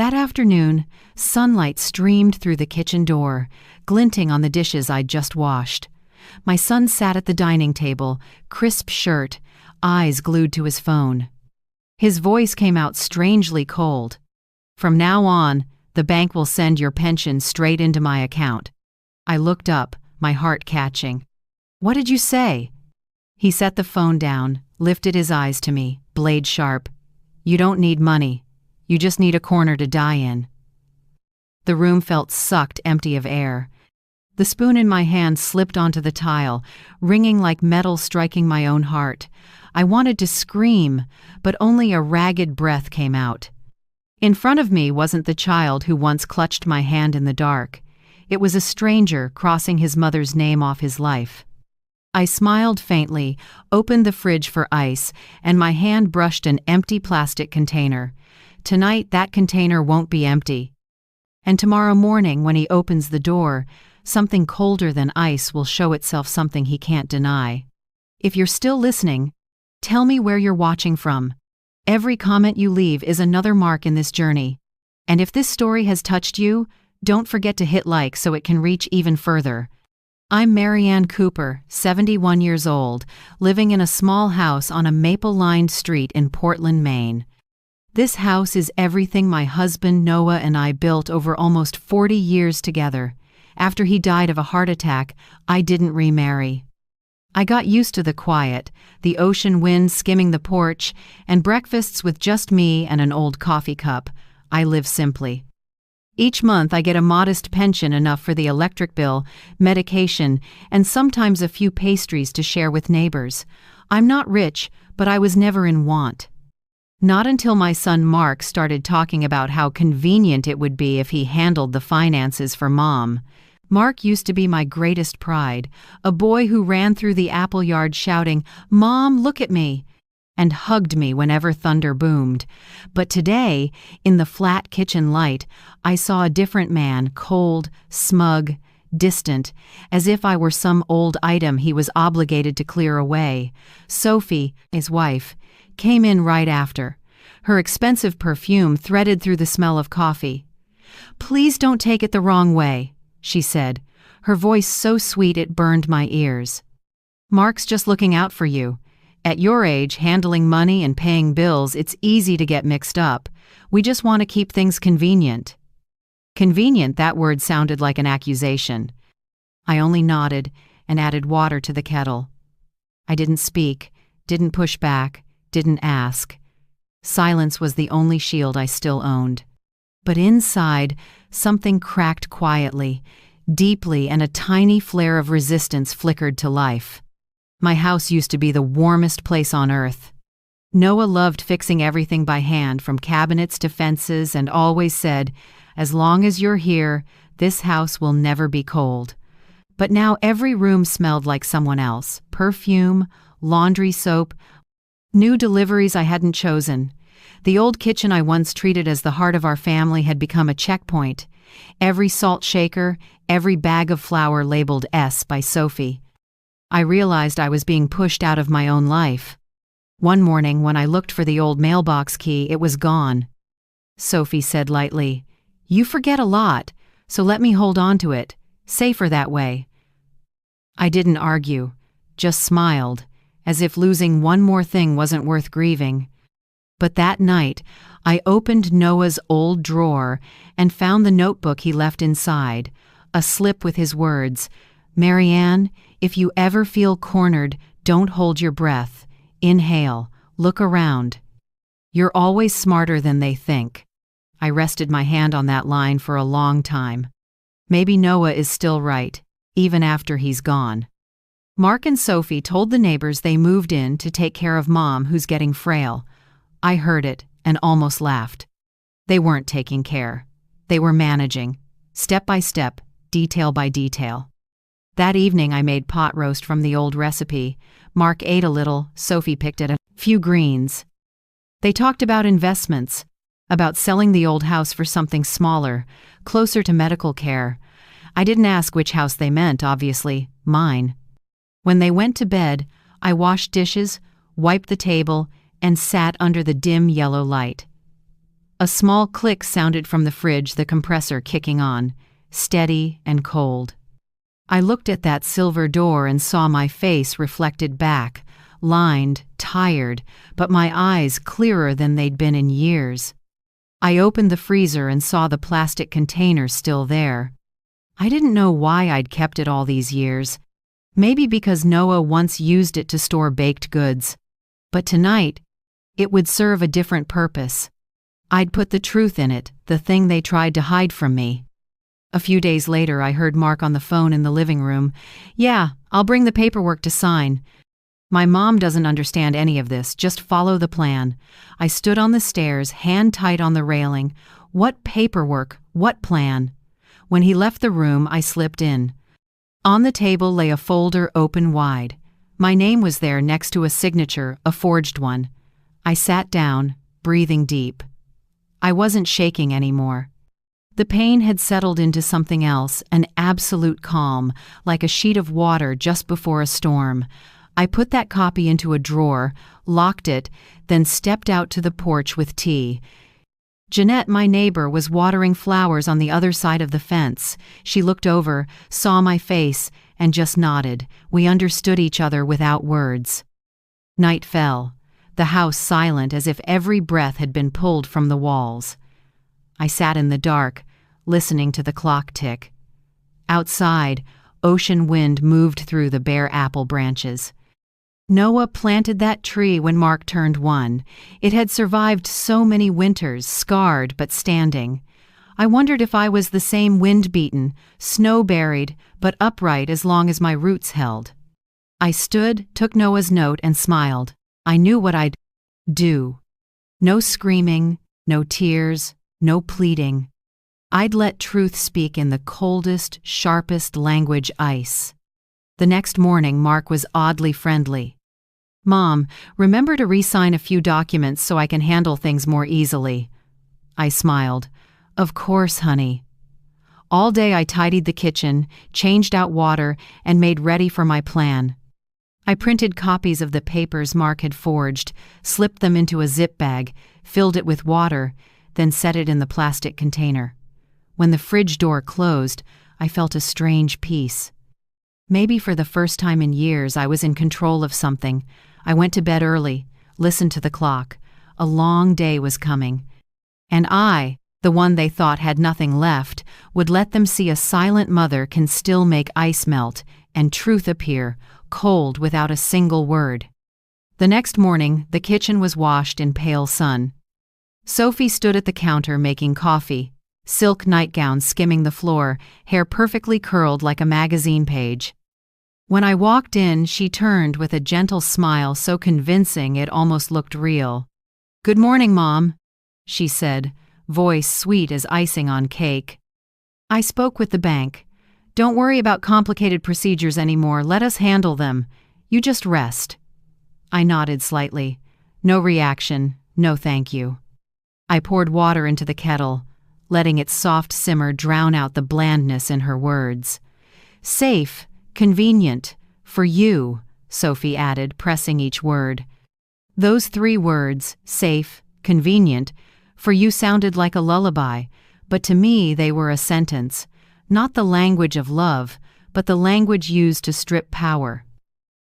That afternoon, sunlight streamed through the kitchen door, glinting on the dishes I'd just washed. My son sat at the dining table, crisp shirt, eyes glued to his phone. His voice came out strangely cold. "From now on, the bank will send your pension straight into my account." I looked up, my heart catching. "What did you say?" He set the phone down, lifted his eyes to me, blade sharp. "You don't need money. You just need a corner to die in." The room felt sucked empty of air. The spoon in my hand slipped onto the tile, ringing like metal striking my own heart. I wanted to scream, but only a ragged breath came out. In front of me wasn't the child who once clutched my hand in the dark. It was a stranger crossing his mother's name off his life. I smiled faintly, opened the fridge for ice, and my hand brushed an empty plastic container. Tonight, that container won't be empty. And tomorrow morning, when he opens the door, something colder than ice will show itself, something he can't deny. If you're still listening, tell me where you're watching from. Every comment you leave is another mark in this journey. And if this story has touched you, don't forget to hit like so it can reach even further. I'm Marianne Cooper, 71 years old, living in a small house on a maple-lined street in Portland, Maine. This house is everything my husband Noah and I built over almost 40 years together. After he died of a heart attack, I didn't remarry. I got used to the quiet, the ocean wind skimming the porch, and breakfasts with just me and an old coffee cup. I live simply. Each month I get a modest pension, enough for the electric bill, medication, and sometimes a few pastries to share with neighbors. I'm not rich, but I was never in want. Not until my son Mark started talking about how convenient it would be if he handled the finances for Mom. Mark used to be my greatest pride, a boy who ran through the apple yard shouting, "Mom, look at me," and hugged me whenever thunder boomed. But today, in the flat kitchen light, I saw a different man, cold, smug, distant, as if I were some old item he was obligated to clear away. Sophie, his wife, came in right after. Her expensive perfume threaded through the smell of coffee. "Please don't take it the wrong way," she said, her voice so sweet it burned my ears. "Mark's just looking out for you. At your age, handling money and paying bills, it's easy to get mixed up. We just want to keep things convenient." Convenient, that word sounded like an accusation. I only nodded and added water to the kettle. I didn't speak, didn't push back, didn't ask. Silence was the only shield I still owned. But inside, something cracked quietly, deeply, and a tiny flare of resistance flickered to life. My house used to be the warmest place on earth. Noah loved fixing everything by hand, from cabinets to fences, and always said, "As long as you're here, this house will never be cold." But now every room smelled like someone else: perfume, laundry soap, new deliveries I hadn't chosen. The old kitchen I once treated as the heart of our family had become a checkpoint. Every salt shaker, every bag of flour labeled S by Sophie. I realized I was being pushed out of my own life. One morning, when I looked for the old mailbox key, it was gone. Sophie said lightly, "You forget a lot, so let me hold on to it. Safer that way." I didn't argue, just smiled, as if losing one more thing wasn't worth grieving. But that night, I opened Noah's old drawer and found the notebook he left inside, a slip with his words, "Marianne, if you ever feel cornered, don't hold your breath. Inhale, look around. You're always smarter than they think." I rested my hand on that line for a long time. Maybe Noah is still right, even after he's gone. Mark and Sophie told the neighbors they moved in to take care of Mom, who's getting frail. I heard it and almost laughed. They weren't taking care. They were managing, step by step, detail by detail. That evening I made pot roast from the old recipe. Mark ate a little, Sophie picked at a few greens. They talked about investments, about selling the old house for something smaller, closer to medical care. I didn't ask which house they meant, obviously, mine. When they went to bed, I washed dishes, wiped the table, and sat under the dim yellow light. A small click sounded from the fridge, the compressor kicking on, steady and cold. I looked at that silver door and saw my face reflected back, lined, tired, but my eyes clearer than they'd been in years. I opened the freezer and saw the plastic container still there. I didn't know why I'd kept it all these years. Maybe because Noah once used it to store baked goods. But tonight, it would serve a different purpose. I'd put the truth in it, the thing they tried to hide from me. A few days later, I heard Mark on the phone in the living room. "Yeah, I'll bring the paperwork to sign." My mom doesn't understand any of this, just follow the plan. I stood on the stairs, hand tight on the railing. What paperwork? What plan? When he left the room, I slipped in. On the table lay a folder open wide. My name was there next to a signature, a forged one. I sat down, breathing deep. I wasn't shaking anymore. The pain had settled into something else, an absolute calm, like a sheet of water just before a storm. I put that copy into a drawer, locked it, then stepped out to the porch with tea. Jeanette, my neighbor, was watering flowers on the other side of the fence. She looked over, saw my face, and just nodded. We understood each other without words. Night fell, the house silent as if every breath had been pulled from the walls. I sat in the dark, listening to the clock tick. Outside, ocean wind moved through the bare apple branches. Noah planted that tree when Mark turned 1. It had survived so many winters, scarred but standing. I wondered if I was the same wind-beaten, snow-buried, but upright as long as my roots held. I stood, took Noah's note, and smiled. I knew what I'd do. No screaming, no tears, no pleading. I'd let truth speak in the coldest, sharpest language, ice. The next morning, Mark was oddly friendly. "Mom, remember to re-sign a few documents so I can handle things more easily." I smiled. "Of course, honey." All day I tidied the kitchen, changed out water, and made ready for my plan. I printed copies of the papers Mark had forged, slipped them into a zip bag, filled it with water, then set it in the plastic container. When the fridge door closed, I felt a strange peace. Maybe for the first time in years I was in control of something. I went to bed early, listened to the clock. A long day was coming. And I, the one they thought had nothing left, would let them see a silent mother can still make ice melt and truth appear, cold without a single word. The next morning, the kitchen was washed in pale sun. Sophie stood at the counter making coffee, silk nightgown skimming the floor, hair perfectly curled like a magazine page. When I walked in, she turned with a gentle smile so convincing it almost looked real. "Good morning, Mom," she said, voice sweet as icing on cake. "I spoke with the bank. Don't worry about complicated procedures anymore. Let us handle them. You just rest." I nodded slightly. No reaction, no thank you. I poured water into the kettle, letting its soft simmer drown out the blandness in her words. "Safe. Convenient. For you," Sophie added, pressing each word. Those 3 words, safe, convenient, for you sounded like a lullaby, but to me they were a sentence. Not the language of love, but the language used to strip power.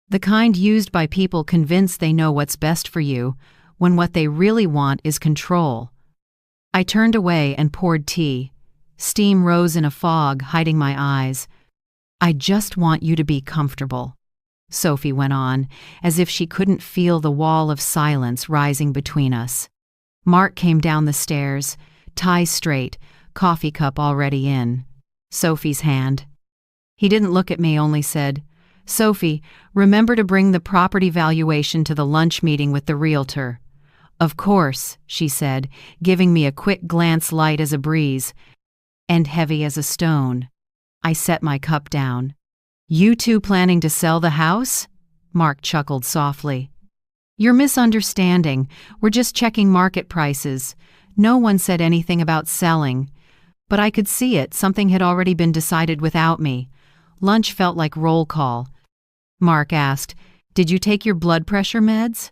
The kind used by people convinced they know what's best for you, when what they really want is control. I turned away and poured tea. Steam rose in a fog, hiding my eyes. "I just want you to be comfortable," Sophie went on, as if she couldn't feel the wall of silence rising between us. Mark came down the stairs, tie straight, coffee cup already in. Sophie's hand. He didn't look at me, only said, "Sophie, remember to bring the property valuation to the lunch meeting with the realtor." "Of course," she said, giving me a quick glance light as a breeze, and heavy as a stone. I set my cup down. "You two planning to sell the house?" Mark chuckled softly. "You're misunderstanding. We're just checking market prices. No one said anything about selling." But I could see it, something had already been decided without me. Lunch felt like roll call. Mark asked, "Did you take your blood pressure meds?"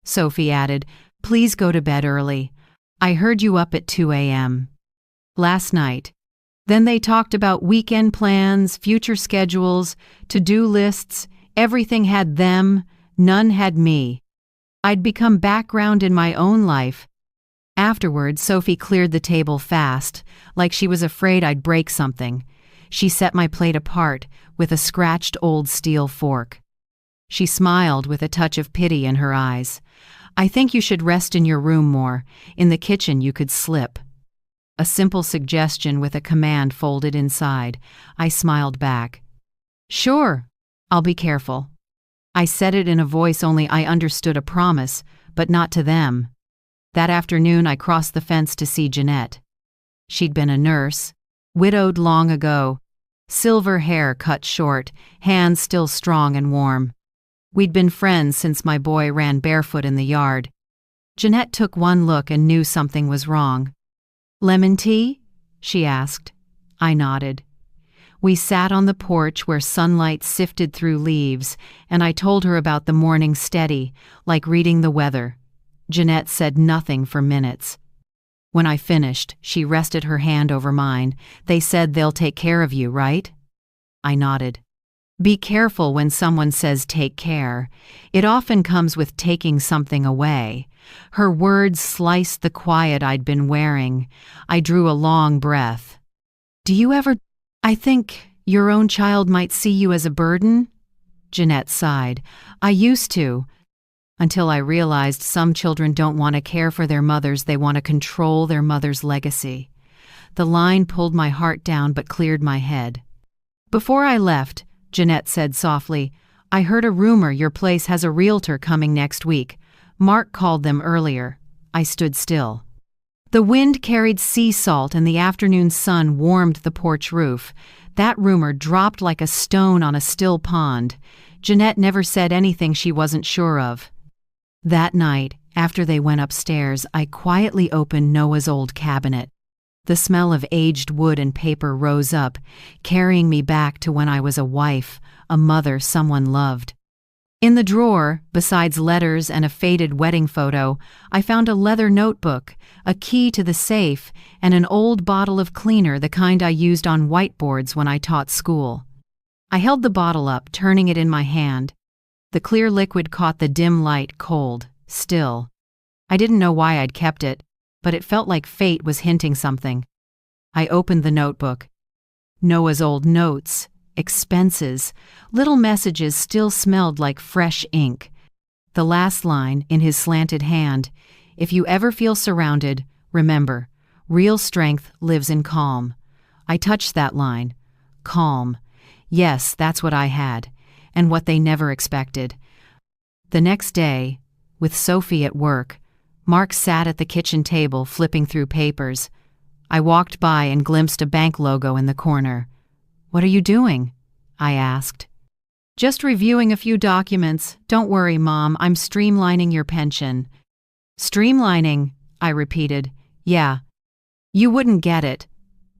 Sophie added, "Please go to bed early." I heard you up at 2 a.m. last night. Then they talked about weekend plans, future schedules, to-do lists. Everything had them, none had me. I'd become background in my own life. Afterward, Sophie cleared the table fast, like she was afraid I'd break something. She set my plate apart with a scratched old steel fork. She smiled with a touch of pity in her eyes. I think you should rest in your room more. In the kitchen you could slip. A simple suggestion with a command folded inside. I smiled back. Sure, I'll be careful. I said it in a voice only I understood, a promise, but not to them. That afternoon I crossed the fence to see Jeanette. She'd been a nurse, widowed long ago, silver hair cut short, hands still strong and warm. We'd been friends since my boy ran barefoot in the yard. Jeanette took one look and knew something was wrong. "Lemon tea?" she asked. I nodded. We sat on the porch where sunlight sifted through leaves, and I told her about the morning steady, like reading the weather. Jeanette said nothing for minutes. When I finished, she rested her hand over mine. "They said they'll take care of you, right?" I nodded. Be careful when someone says take care. It often comes with taking something away. Her words sliced the quiet I'd been wearing. I drew a long breath. "Do you ever think your own child might see you as a burden?" Jeanette sighed. "I used to, until I realized some children don't want to care for their mothers, they want to control their mother's legacy." The line pulled my heart down but cleared my head. Before I left, Jeanette said softly, "I heard a rumor your place has a realtor coming next week. Mark called them earlier." I stood still. The wind carried sea salt and the afternoon sun warmed the porch roof. That rumor dropped like a stone on a still pond. Jeanette never said anything she wasn't sure of. That night, after they went upstairs, I quietly opened Noah's old cabinet. The smell of aged wood and paper rose up, carrying me back to when I was a wife, a mother someone loved. In the drawer, besides letters and a faded wedding photo, I found a leather notebook, a key to the safe, and an old bottle of cleaner, the kind I used on whiteboards when I taught school. I held the bottle up, turning it in my hand. The clear liquid caught the dim light, cold, still. I didn't know why I'd kept it, but it felt like fate was hinting something. I opened the notebook. Noah's old notes, expenses, little messages still smelled like fresh ink. The last line, in his slanted hand, "If you ever feel surrounded, remember, real strength lives in calm." I touched that line. Calm. Yes, that's what I had, and what they never expected. The next day, with Sophie at work, Mark sat at the kitchen table flipping through papers. I walked by and glimpsed a bank logo in the corner. "What are you doing?" I asked. "Just reviewing a few documents. Don't worry, Mom, I'm streamlining your pension." "Streamlining," I repeated. "Yeah. You wouldn't get it,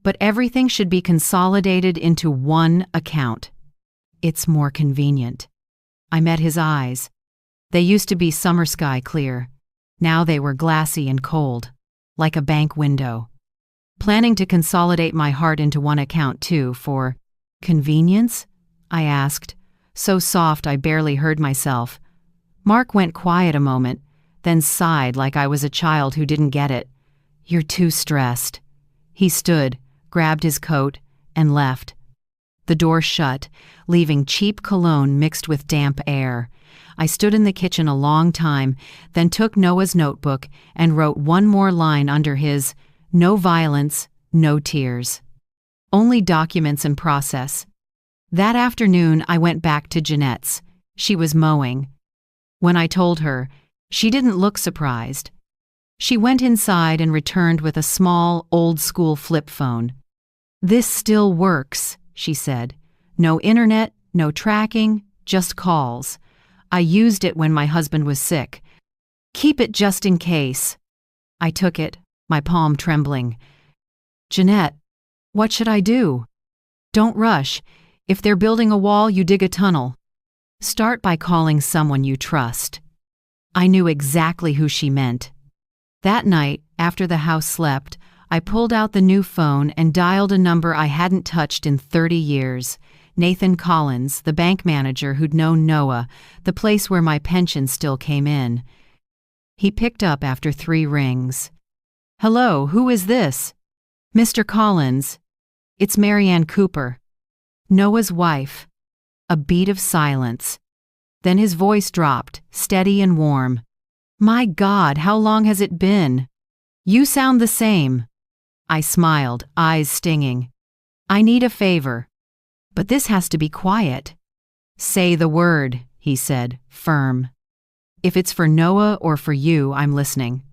but everything should be consolidated into one account. It's more convenient." I met his eyes. They used to be summer sky clear. Now they were glassy and cold, like a bank window. "Planning to consolidate my heart into one account, too, for convenience?" I asked, so soft I barely heard myself. Mark went quiet a moment, then sighed like I was a child who didn't get it. "You're too stressed." He stood, grabbed his coat, and left. The door shut, leaving cheap cologne mixed with damp air. I stood in the kitchen a long time, then took Noah's notebook and wrote one more line under his, "No violence, no tears. Only documents and process." That afternoon, I went back to Jeanette's. She was mowing. When I told her, she didn't look surprised. She went inside and returned with a small, old-school flip phone. "This still works," she said. "No internet, no tracking, just calls. I used it when my husband was sick. Keep it just in case." I took it, my palm trembling. "Jeanette, what should I do?" "Don't rush. If they're building a wall, you dig a tunnel. Start by calling someone you trust." I knew exactly who she meant. That night, after the house slept, I pulled out the new phone and dialed a number I hadn't touched in 30 years. Nathan Collins, the bank manager who'd known Noah, the place where my pension still came in. He picked up after 3 rings. "Hello, who is this?" "Mr. Collins. It's Marianne Cooper, Noah's wife." A beat of silence. Then his voice dropped, steady and warm. "My God, how long has it been? You sound the same." I smiled, eyes stinging. "I need a favor. But this has to be quiet." "Say the word," he said, firm. "If it's for Noah or for you, I'm listening."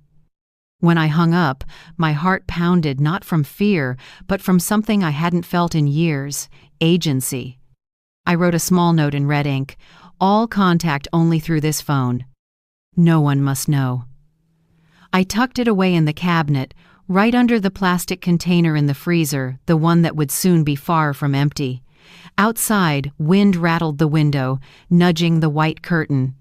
When I hung up, my heart pounded not from fear, but from something I hadn't felt in years: agency. I wrote a small note in red ink: "All contact only through this phone. No one must know." I tucked it away in the cabinet, right under the plastic container in the freezer, the one that would soon be far from empty. Outside, wind rattled the window, nudging the white curtain.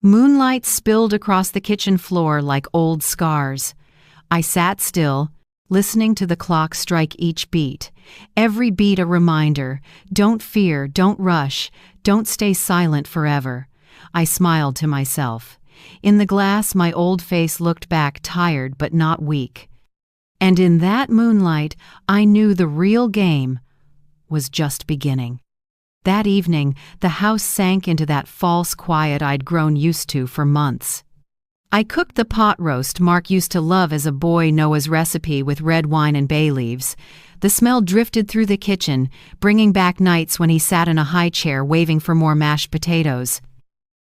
Moonlight spilled across the kitchen floor like old scars. I sat still, listening to the clock strike each beat. Every beat a reminder: don't fear, don't rush, don't stay silent forever. I smiled to myself. In the glass, my old face looked back, tired but not weak. And in that moonlight, I knew the real game was just beginning. That evening, the house sank into that false quiet I'd grown used to for months. I cooked the pot roast Mark used to love as a boy, Noah's recipe with red wine and bay leaves. The smell drifted through the kitchen, bringing back nights when he sat in a high chair waving for more mashed potatoes.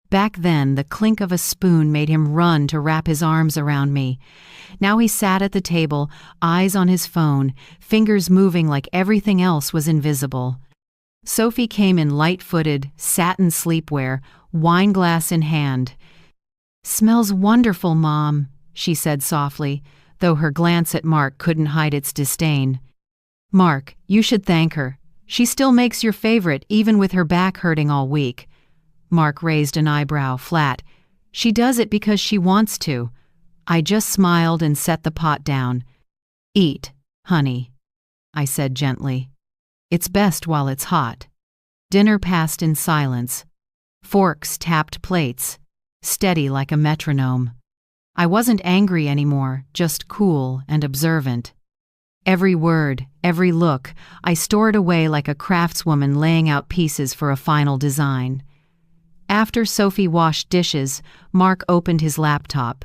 Back then, the clink of a spoon made him run to wrap his arms around me. Now he sat at the table, eyes on his phone, fingers moving like everything else was invisible. Sophie came in light-footed, satin sleepwear, wine glass in hand. "Smells wonderful, Mom," she said softly, though her glance at Mark couldn't hide its disdain. "Mark, you should thank her. She still makes your favorite, even with her back hurting all week." Mark raised an eyebrow, flat. "She does it because she wants to." I just smiled and set the pot down. "Eat, honey," I said gently. "It's best while it's hot." Dinner passed in silence. Forks tapped plates, steady like a metronome. I wasn't angry anymore, just cool and observant. Every word, every look, I stored away like a craftswoman laying out pieces for a final design. After Sophie washed dishes, Mark opened his laptop.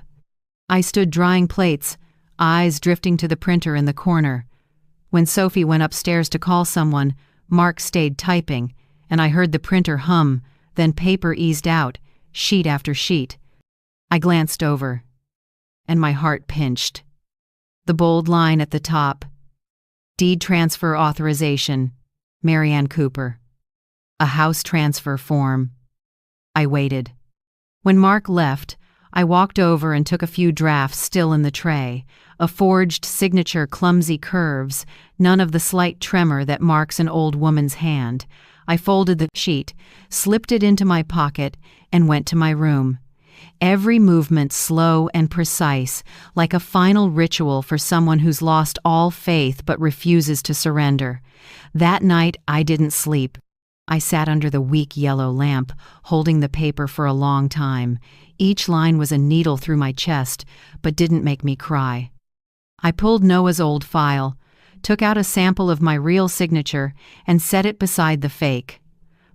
I stood drying plates, eyes drifting to the printer in the corner. When Sophie went upstairs to call someone, Mark stayed typing, and I heard the printer hum, then paper eased out, sheet after sheet. I glanced over, and my heart pinched. The bold line at the top: "Deed transfer authorization, Marianne Cooper." A house transfer form. I waited. When Mark left, I walked over and took a few drafts still in the tray, a forged signature, clumsy curves, none of the slight tremor that marks an old woman's hand. I folded the sheet, slipped it into my pocket, and went to my room. Every movement slow and precise, like a final ritual for someone who's lost all faith but refuses to surrender. That night, I didn't sleep. I sat under the weak yellow lamp, holding the paper for a long time. Each line was a needle through my chest, but didn't make me cry. I pulled Noah's old file, took out a sample of my real signature, and set it beside the fake.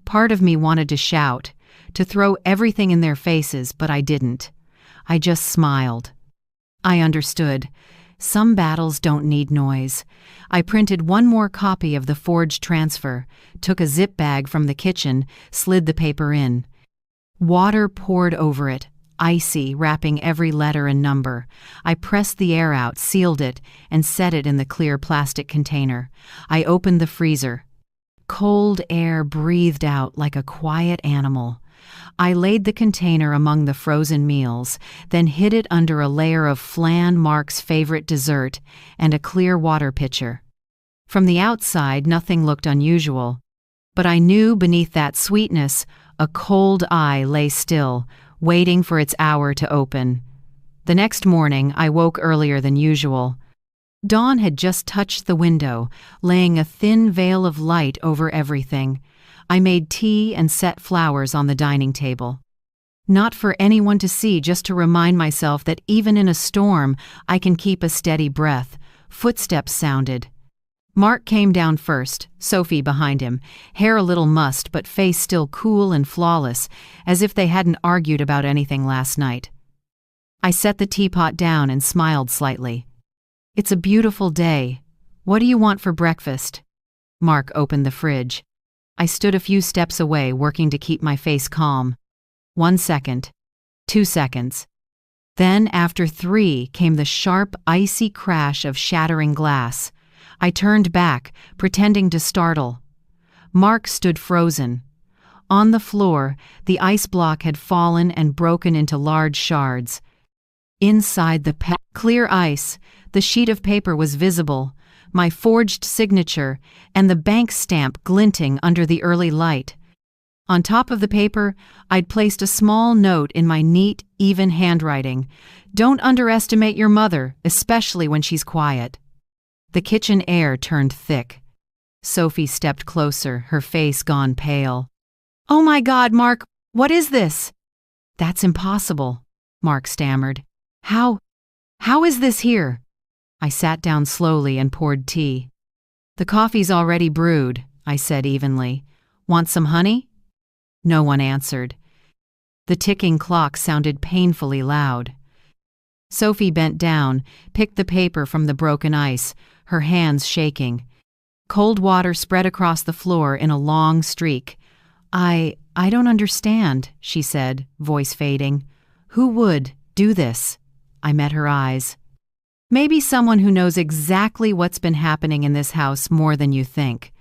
Part of me wanted to shout, to throw everything in their faces, but I didn't. I just smiled. I understood. Some battles don't need noise. I printed one more copy of the forged transfer, took a zip bag from the kitchen, slid the paper in. Water poured over it, icy, wrapping every letter and number. I pressed the air out, sealed it, and set it in the clear plastic container. I opened the freezer. Cold air breathed out like a quiet animal. I laid the container among the frozen meals, then hid it under a layer of flan, Mark's favorite dessert, and a clear water pitcher. From the outside, nothing looked unusual, but I knew beneath that sweetness, a cold eye lay still, waiting for its hour to open. The next morning, I woke earlier than usual. Dawn had just touched the window, laying a thin veil of light over everything. I made tea and set flowers on the dining table. Not for anyone to see, just to remind myself that even in a storm, I can keep a steady breath. Footsteps sounded. Mark came down first, Sophie behind him, hair a little mussed but face still cool and flawless, as if they hadn't argued about anything last night. I set the teapot down and smiled slightly. "It's a beautiful day. What do you want for breakfast?" Mark opened the fridge. I stood a few steps away, working to keep my face calm. 1 second. 2 seconds. Then, after 3, came the sharp, icy crash of shattering glass. I turned back, pretending to startle. Mark stood frozen. On the floor, the ice block had fallen and broken into large shards. Inside the clear ice, the sheet of paper was visible, my forged signature, and the bank stamp glinting under the early light. On top of the paper, I'd placed a small note in my neat, even handwriting. "Don't underestimate your mother, especially when she's quiet." The kitchen air turned thick. Sophie stepped closer, her face gone pale. "Oh my God, Mark, what is this?" "That's impossible," Mark stammered. How is this here?" I sat down slowly and poured tea. "The coffee's already brewed," I said evenly. "Want some honey?" No one answered. The ticking clock sounded painfully loud. Sophie bent down, picked the paper from the broken ice, her hands shaking. Cold water spread across the floor in a long streak. I don't understand," she said, voice fading. "Who would do this?" I met her eyes. "Maybe someone who knows exactly what's been happening in this house more than you think."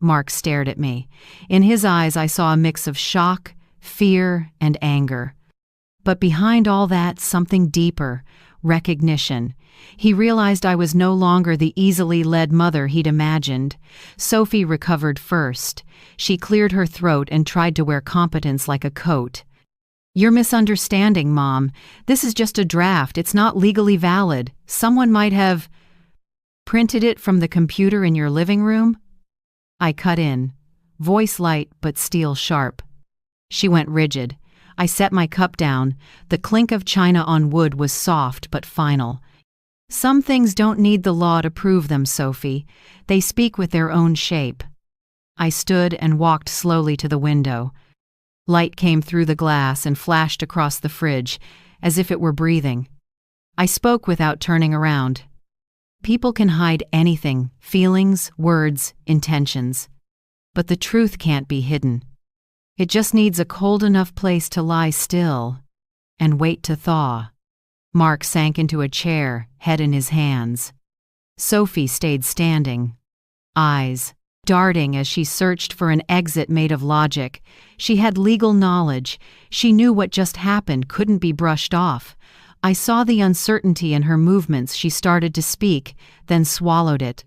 Mark stared at me. In his eyes I saw a mix of shock, fear, and anger. But behind all that, something deeper, recognition. He realized I was no longer the easily led mother he'd imagined. Sophie recovered first. She cleared her throat and tried to wear competence like a coat. "You're misunderstanding, Mom. This is just a draft. It's not legally valid. Someone might have printed it from the computer in your living room." I cut in, voice light but steel sharp. She went rigid. I set my cup down. The clink of china on wood was soft but final. "Some things don't need the law to prove them, Sophie. They speak with their own shape." I stood and walked slowly to the window. Light came through the glass and flashed across the fridge, as if it were breathing. I spoke without turning around. People can hide anything, feelings, words, intentions. But the truth can't be hidden. It just needs a cold enough place to lie still and wait to thaw. Mark sank into a chair, head in his hands. Sophie stayed standing, eyes darting as she searched for an exit made of logic. She had legal knowledge. She knew what just happened couldn't be brushed off. I saw the uncertainty in her movements. She started to speak, then swallowed it.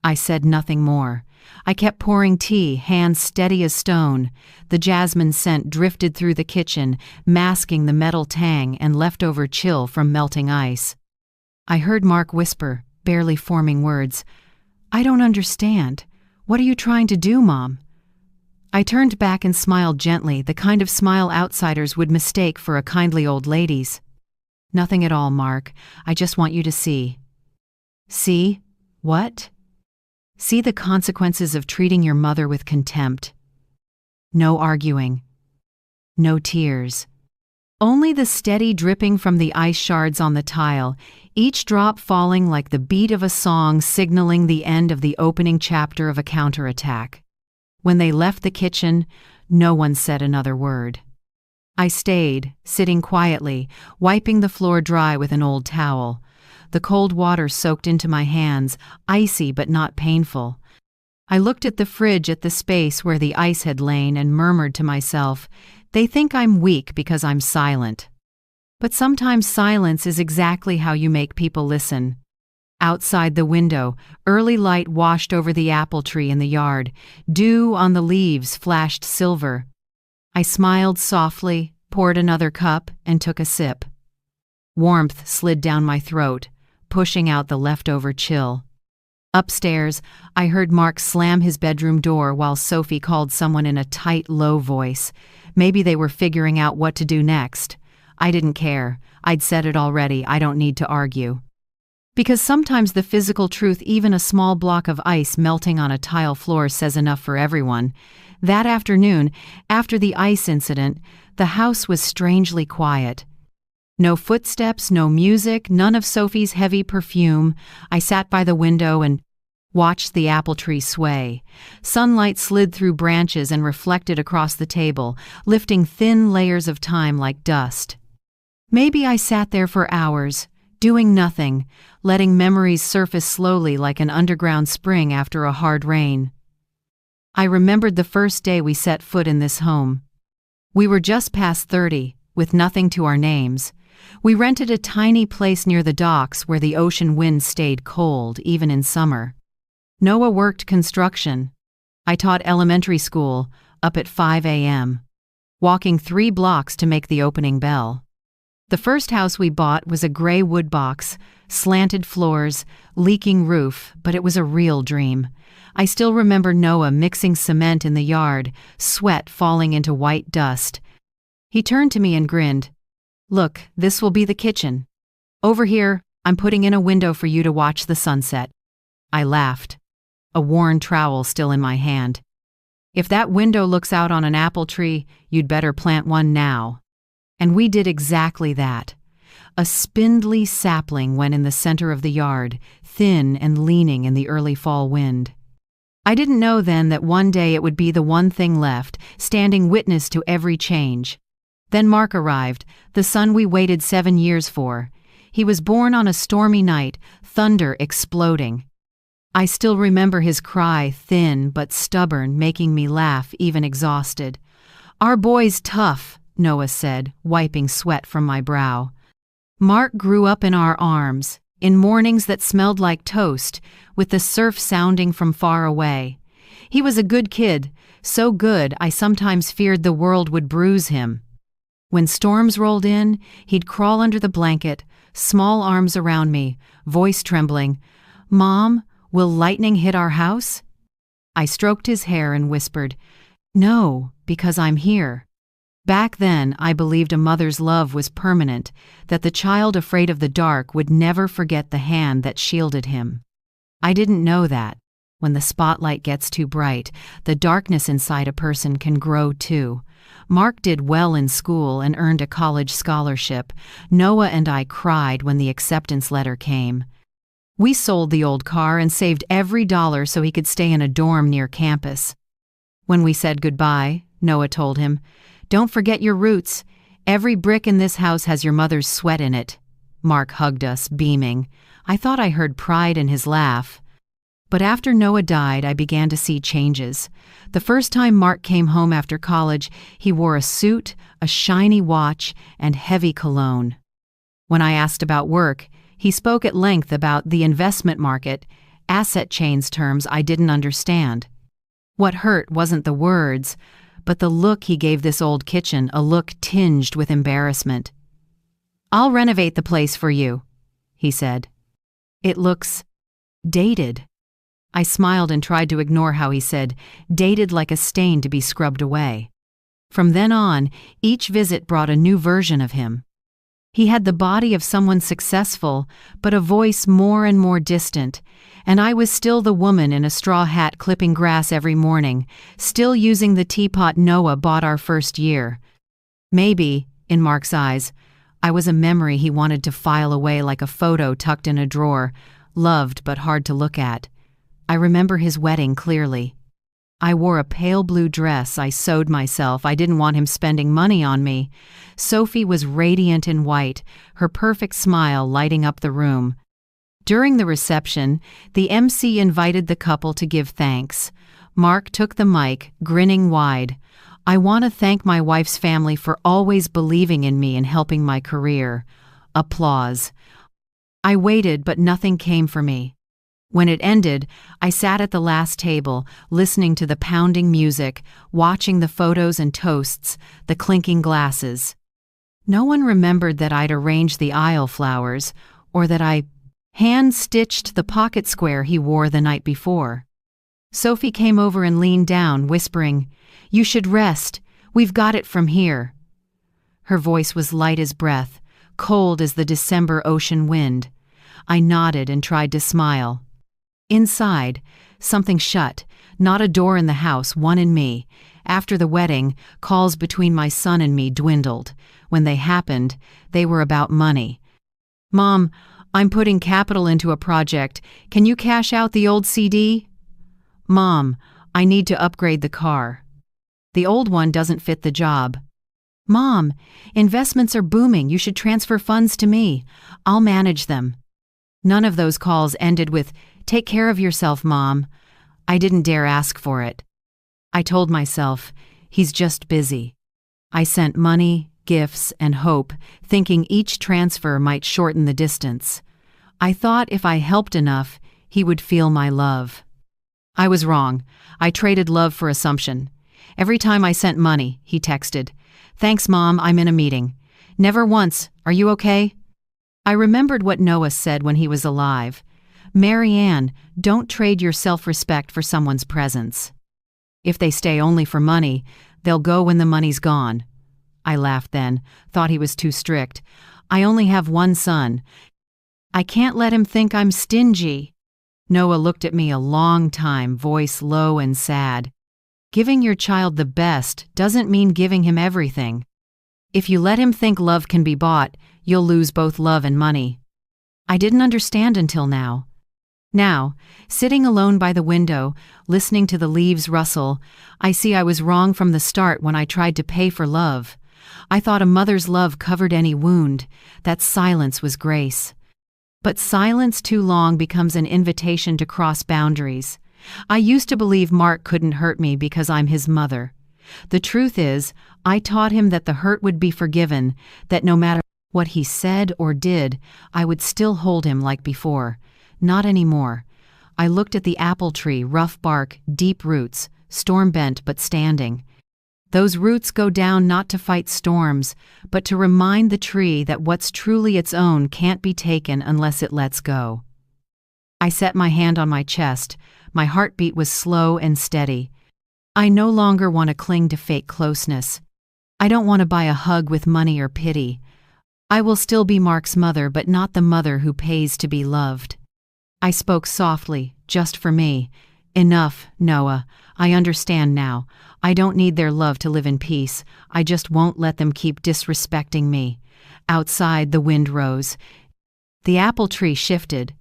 I said nothing more. I kept pouring tea, hands steady as stone. The jasmine scent drifted through the kitchen, masking the metal tang and leftover chill from melting ice. I heard Mark whisper, barely forming words, "I don't understand. What are you trying to do, Mom?" I turned back and smiled gently, the kind of smile outsiders would mistake for a kindly old lady's. "Nothing at all, Mark. I just want you to see." "See? What?" "See the consequences of treating your mother with contempt." No arguing. No tears. Only the steady dripping from the ice shards on the tile, each drop falling like the beat of a song signaling the end of the opening chapter of a counterattack. When they left the kitchen, no one said another word. I stayed, sitting quietly, wiping the floor dry with an old towel. The cold water soaked into my hands, icy but not painful. I looked at the fridge at the space where the ice had lain and murmured to myself, "They think I'm weak because I'm silent." But sometimes silence is exactly how you make people listen. Outside the window, early light washed over the apple tree in the yard. Dew on the leaves flashed silver. I smiled softly, poured another cup, and took a sip. Warmth slid down my throat, pushing out the leftover chill. Upstairs, I heard Mark slam his bedroom door while Sophie called someone in a tight, low voice. Maybe they were figuring out what to do next. I didn't care. I'd said it already. I don't need to argue. Because sometimes the physical truth, even a small block of ice melting on a tile floor, says enough for everyone. That afternoon, after the ice incident, the house was strangely quiet. No footsteps, no music, none of Sophie's heavy perfume. I sat by the window and watched the apple tree sway. Sunlight slid through branches and reflected across the table, lifting thin layers of time like dust. Maybe I sat there for hours, doing nothing, letting memories surface slowly like an underground spring after a hard rain. I remembered the first day we set foot in this home. We were just past 30, with nothing to our names. We rented a tiny place near the docks where the ocean wind stayed cold, even in summer. Noah worked construction. I taught elementary school, up at 5 a.m., walking 3 blocks to make the opening bell. The first house we bought was a gray wood box, slanted floors, leaking roof, but it was a real dream. I still remember Noah mixing cement in the yard, sweat falling into white dust. He turned to me and grinned. "Look, this will be the kitchen. Over here, I'm putting in a window for you to watch the sunset." I laughed, a worn trowel still in my hand. "If that window looks out on an apple tree, you'd better plant one now." And we did exactly that. A spindly sapling went in the center of the yard, thin and leaning in the early fall wind. I didn't know then that one day it would be the one thing left, standing witness to every change. Then Mark arrived, the son we waited 7 years for. He was born on a stormy night, thunder exploding. I still remember his cry, thin but stubborn, making me laugh, even exhausted. "Our boy's tough," Noah said, wiping sweat from my brow. Mark grew up in our arms, in mornings that smelled like toast, with the surf sounding from far away. He was a good kid, so good I sometimes feared the world would bruise him. When storms rolled in, he'd crawl under the blanket, small arms around me, voice trembling. "Mom, will lightning hit our house?" I stroked his hair and whispered, "No, because I'm here." Back then, I believed a mother's love was permanent, that the child afraid of the dark would never forget the hand that shielded him. I didn't know that. When the spotlight gets too bright, the darkness inside a person can grow too. Mark did well in school and earned a college scholarship. Noah and I cried when the acceptance letter came. We sold the old car and saved every dollar so he could stay in a dorm near campus. When we said goodbye, Noah told him, "Don't forget your roots. Every brick in this house has your mother's sweat in it." Mark hugged us, beaming. I thought I heard pride in his laugh. But after Noah died, I began to see changes. The first time Mark came home after college, he wore a suit, a shiny watch, and heavy cologne. When I asked about work, he spoke at length about the investment market, asset chains terms I didn't understand. What hurt wasn't the words, but the look he gave this old kitchen, a look tinged with embarrassment. "I'll renovate the place for you," he said. "It looks dated." I smiled and tried to ignore how he said, dated like a stain to be scrubbed away. From then on, each visit brought a new version of him. He had the body of someone successful, but a voice more and more distant, and I was still the woman in a straw hat clipping grass every morning, still using the teapot Noah bought our first year. Maybe, in Mark's eyes, I was a memory he wanted to file away like a photo tucked in a drawer, loved but hard to look at. I remember his wedding clearly. I wore a pale blue dress I sewed myself. I didn't want him spending money on me. Sophie was radiant in white, her perfect smile lighting up the room. During the reception, the MC invited the couple to give thanks. Mark took the mic, grinning wide. "I want to thank my wife's family for always believing in me and helping my career." Applause. I waited, but nothing came for me. When it ended, I sat at the last table, listening to the pounding music, watching the photos and toasts, the clinking glasses. No one remembered that I'd arranged the aisle flowers, or that I hand-stitched the pocket square he wore the night before. Sophie came over and leaned down, whispering, "You should rest. We've got it from here." Her voice was light as breath, cold as the December ocean wind. I nodded and tried to smile. Inside, something shut, not a door in the house, one in me. After the wedding, calls between my son and me dwindled. When they happened, they were about money. "Mom, I'm putting capital into a project. Can you cash out the old CD?" "Mom, I need to upgrade the car. The old one doesn't fit the job." "Mom, investments are booming. You should transfer funds to me. I'll manage them." None of those calls ended with, "Take care of yourself, Mom." I didn't dare ask for it. I told myself, he's just busy. I sent money, gifts, and hope, thinking each transfer might shorten the distance. I thought if I helped enough, he would feel my love. I was wrong. I traded love for assumption. Every time I sent money, he texted, "Thanks, Mom, I'm in a meeting." Never once, "Are you okay?" I remembered what Noah said when he was alive. "Marianne, don't trade your self-respect for someone's presence. If they stay only for money, they'll go when the money's gone." I laughed then, thought he was too strict. "I only have one son. I can't let him think I'm stingy." Noah looked at me a long time, voice low and sad. "Giving your child the best doesn't mean giving him everything. If you let him think love can be bought, you'll lose both love and money." I didn't understand until now. Now, sitting alone by the window, listening to the leaves rustle, I see I was wrong from the start when I tried to pay for love. I thought a mother's love covered any wound, that silence was grace. But silence too long becomes an invitation to cross boundaries. I used to believe Mark couldn't hurt me because I'm his mother. The truth is, I taught him that the hurt would be forgiven, that no matter what he said or did, I would still hold him like before. Not anymore. I looked at the apple tree, rough bark, deep roots, storm-bent but standing. Those roots go down not to fight storms, but to remind the tree that what's truly its own can't be taken unless it lets go. I set my hand on my chest. My heartbeat was slow and steady. I no longer want to cling to fake closeness. I don't want to buy a hug with money or pity. I will still be Mark's mother, but not the mother who pays to be loved. I spoke softly, just for me. "Enough, Noah. I understand now. I don't need their love to live in peace. I just won't let them keep disrespecting me." Outside, the wind rose. The apple tree shifted.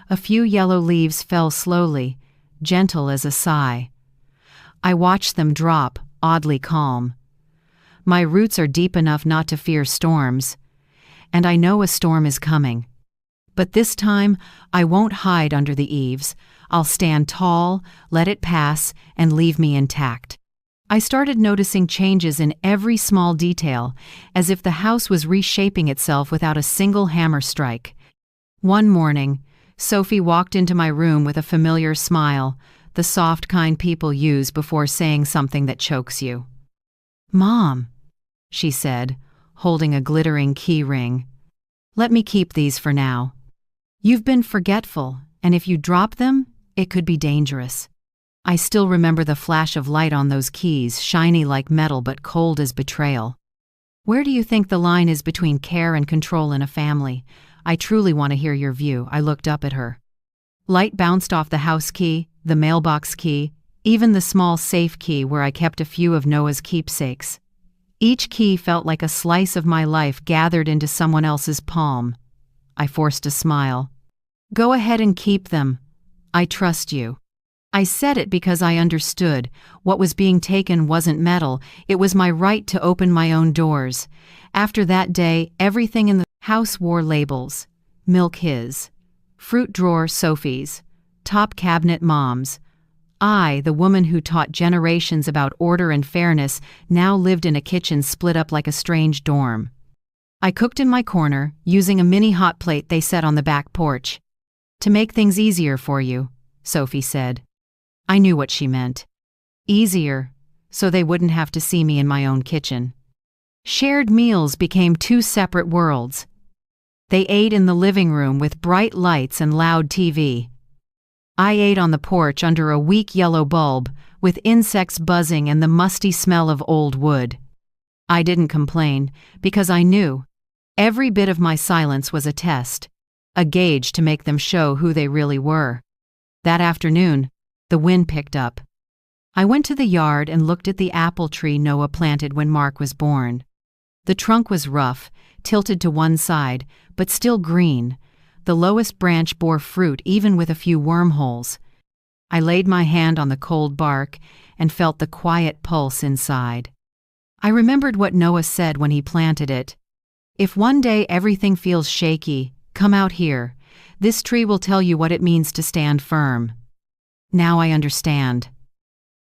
A few yellow leaves fell slowly, gentle as a sigh. I watched them drop, oddly calm. My roots are deep enough not to fear storms, and I know a storm is coming. But this time, I won't hide under the eaves. I'll stand tall, let it pass, and leave me intact. I started noticing changes in every small detail, as if the house was reshaping itself without a single hammer strike. One morning, Sophie walked into my room with a familiar smile, the soft kind people use before saying something that chokes you. "Mom," she said, holding a glittering key ring. "Let me keep these for now. You've been forgetful, and if you drop them, it could be dangerous." I still remember the flash of light on those keys, shiny like metal but cold as betrayal. Where do you think the line is between care and control in a family? I truly want to hear your view. I looked up at her. Light bounced off the house key, the mailbox key, even the small safe key where I kept a few of Noah's keepsakes. Each key felt like a slice of my life gathered into someone else's palm. I forced a smile. "Go ahead and keep them. I trust you." I said it because I understood. What was being taken wasn't metal, it was my right to open my own doors. After that day, everything in the house wore labels. Milk his. Fruit drawer Sophie's. Top cabinet Mom's. I, the woman who taught generations about order and fairness, now lived in a kitchen split up like a strange dorm. I cooked in my corner, using a mini hot plate they set on the back porch. "To make things easier for you," Sophie said. I knew what she meant. Easier, so they wouldn't have to see me in my own kitchen. Shared meals became two separate worlds. They ate in the living room with bright lights and loud TV. I ate on the porch under a weak yellow bulb, with insects buzzing and the musty smell of old wood. I didn't complain, because I knew. Every bit of my silence was a test, a gauge to make them show who they really were. That afternoon, the wind picked up. I went to the yard and looked at the apple tree Noah planted when Mark was born. The trunk was rough, tilted to one side, but still green. The lowest branch bore fruit even with a few wormholes. I laid my hand on the cold bark and felt the quiet pulse inside. I remembered what Noah said when he planted it. If one day everything feels shaky, come out here. This tree will tell you what it means to stand firm. Now I understand.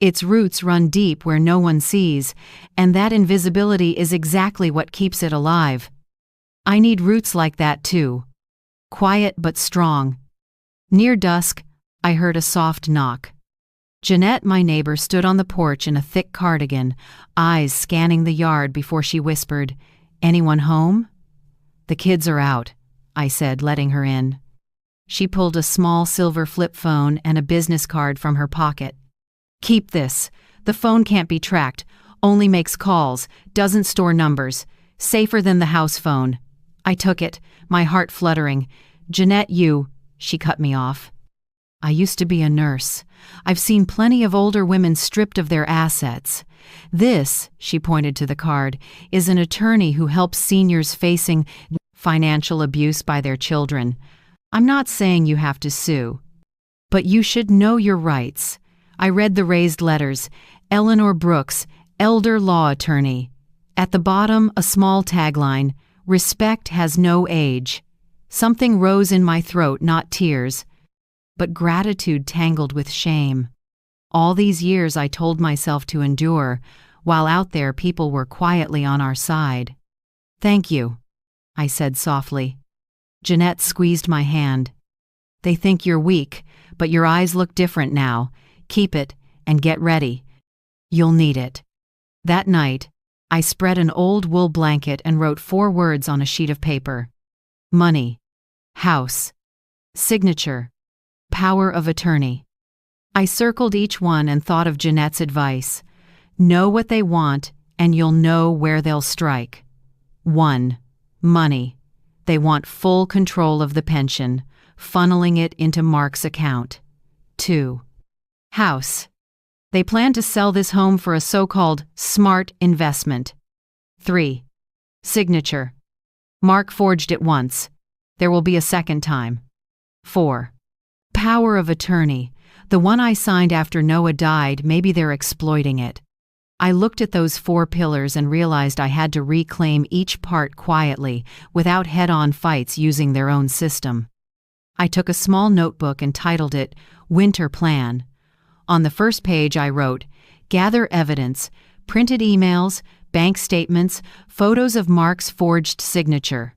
Its roots run deep where no one sees, and that invisibility is exactly what keeps it alive. I need roots like that too. Quiet but strong. Near dusk, I heard a soft knock. Jeanette, my neighbor, stood on the porch in a thick cardigan, eyes scanning the yard before she whispered, "Anyone home?" "The kids are out," I said, letting her in. She pulled a small silver flip phone and a business card from her pocket. "Keep this. The phone can't be tracked, only makes calls, doesn't store numbers. Safer than the house phone." I took it, my heart fluttering. "Jeanette, she cut me off. "I used to be a nurse. I've seen plenty of older women stripped of their assets. This," she pointed to the card, "is an attorney who helps seniors facing financial abuse by their children. I'm not saying you have to sue, but you should know your rights." I read the raised letters, "Eleanor Brooks, Elder Law Attorney." At the bottom, a small tagline, "Respect has no age." Something rose in my throat, not tears, but gratitude tangled with shame. All these years I told myself to endure, while out there people were quietly on our side. "Thank you," I said softly. Jeanette squeezed my hand. "They think you're weak, but your eyes look different now. Keep it, and get ready. You'll need it." That night, I spread an old wool blanket and wrote 4 words on a sheet of paper. Money. House. Signature. Power of attorney. I circled each one and thought of Jeanette's advice. Know what they want, and you'll know where they'll strike. 1. Money. They want full control of the pension, funneling it into Mark's account. 2. House. They plan to sell this home for a so-called smart investment. 3. Signature. Mark forged it once. There will be a second time. 4. Power of attorney. The one I signed after Noah died, maybe they're exploiting it. I looked at those 4 pillars and realized I had to reclaim each part quietly, without head-on fights using their own system. I took a small notebook and titled it Winter Plan. On the first page I wrote, "Gather evidence, printed emails, bank statements, photos of Mark's forged signature.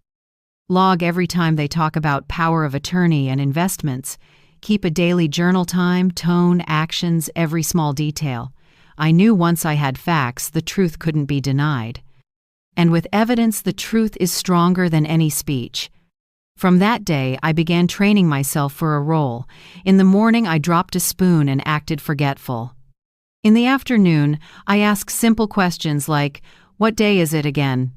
Log every time they talk about power of attorney and investments. Keep a daily journal time, tone, actions, every small detail." I knew once I had facts, the truth couldn't be denied. And with evidence, the truth is stronger than any speech. From that day, I began training myself for a role. In the morning, I dropped a spoon and acted forgetful. In the afternoon, I asked simple questions like, "What day is it again?"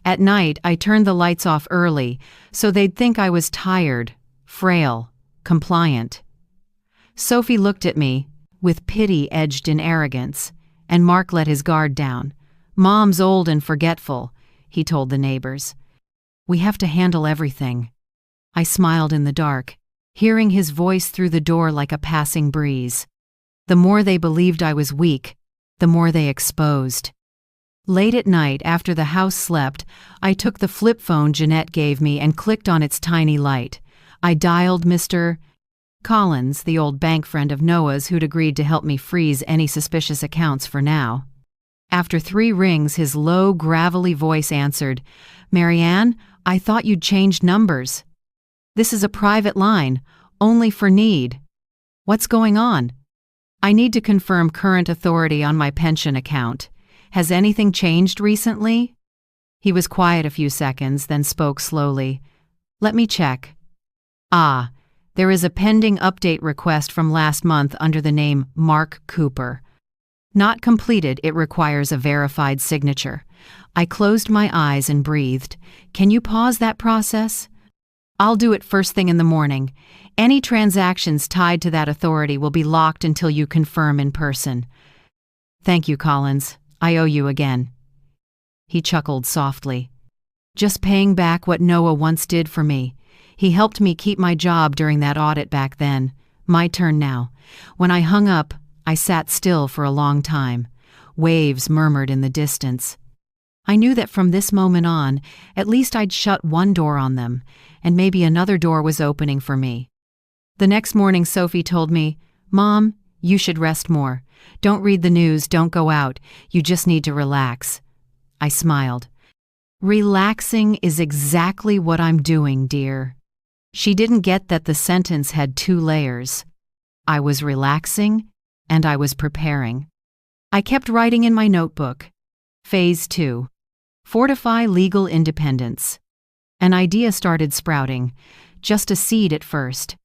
At night, I turned the lights off early, so they'd think I was tired, frail, compliant. Sophie looked at me, with pity edged in arrogance, and Mark let his guard down. "Mom's old and forgetful," he told the neighbors. "We have to handle everything." I smiled in the dark, hearing his voice through the door like a passing breeze. The more they believed I was weak, the more they exposed. Late at night, after the house slept, I took the flip phone Jeanette gave me and clicked on its tiny light. I dialed Mr. Collins, the old bank friend of Noah's who'd agreed to help me freeze any suspicious accounts for now. After 3 rings, his low, gravelly voice answered, "Marianne, I thought you'd changed numbers. This is a private line, only for need." "What's going on?" "I need to confirm current authority on my pension account. Has anything changed recently?" He was quiet a few seconds, then spoke slowly. "Let me check. Ah, there is a pending update request from last month under the name Mark Cooper. Not completed, it requires a verified signature." I closed my eyes and breathed. "Can you pause that process?" "I'll do it first thing in the morning. Any transactions tied to that authority will be locked until you confirm in person." "Thank you, Collins. I owe you again." He chuckled softly. "Just paying back what Noah once did for me. He helped me keep my job during that audit back then. My turn now." When I hung up, I sat still for a long time. Waves murmured in the distance. I knew that from this moment on, at least I'd shut one door on them, and maybe another door was opening for me. The next morning, Sophie told me, "Mom, you should rest more. Don't read the news, don't go out. You just need to relax." I smiled. "Relaxing is exactly what I'm doing, dear." She didn't get that the sentence had two layers. I was relaxing, and I was preparing. I kept writing in my notebook. Phase 2. Fortify legal independence. An idea started sprouting, just a seed at first.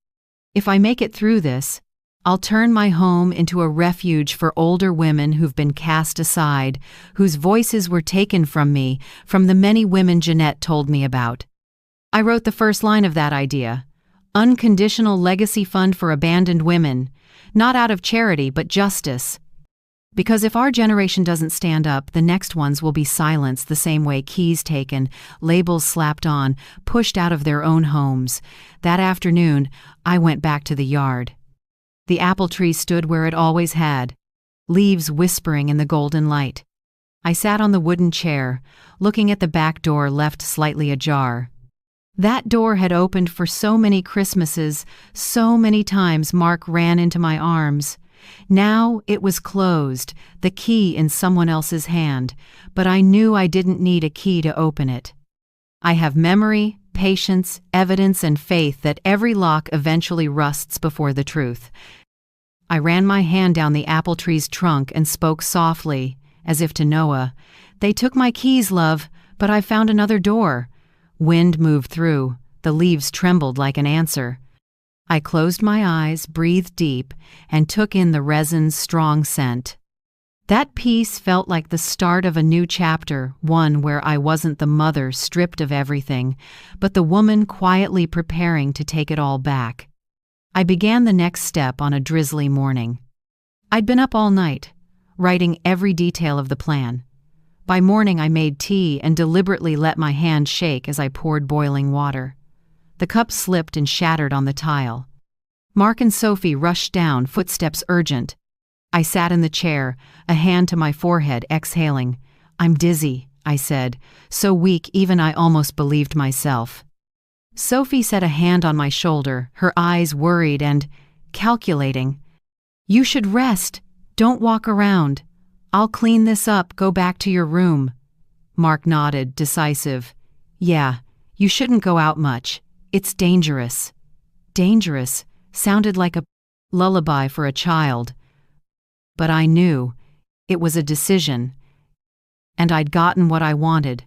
If I make it through this, I'll turn my home into a refuge for older women who've been cast aside, whose voices were taken from me, from the many women Jeanette told me about. I wrote the first line of that idea. Unconditional legacy fund for abandoned women, not out of charity but justice. Because if our generation doesn't stand up, the next ones will be silenced the same way, keys taken, labels slapped on, pushed out of their own homes. That afternoon, I went back to the yard. The apple tree stood where it always had, leaves whispering in the golden light. I sat on the wooden chair, looking at the back door left slightly ajar. That door had opened for so many Christmases, so many times Mark ran into my arms. Now it was closed, the key in someone else's hand, but I knew I didn't need a key to open it. I have memory, patience, evidence, and faith that every lock eventually rusts before the truth. I ran my hand down the apple tree's trunk and spoke softly, as if to Noah. "They took my keys, love, but I found another door." Wind moved through. The leaves trembled like an answer. I closed my eyes, breathed deep, and took in the resin's strong scent. That peace felt like the start of a new chapter, one where I wasn't the mother stripped of everything, but the woman quietly preparing to take it all back. I began the next step on a drizzly morning. I'd been up all night, writing every detail of the plan. By morning I made tea and deliberately let my hand shake as I poured boiling water. The cup slipped and shattered on the tile. Mark and Sophie rushed down, footsteps urgent. I sat in the chair, a hand to my forehead, exhaling. "I'm dizzy," I said, so weak even I almost believed myself. Sophie set a hand on my shoulder, her eyes worried and calculating. "You should rest. Don't walk around. I'll clean this up, go back to your room." Mark nodded, decisive. "Yeah, you shouldn't go out much. It's dangerous." Dangerous sounded like a lullaby for a child. But I knew it was a decision, and I'd gotten what I wanted.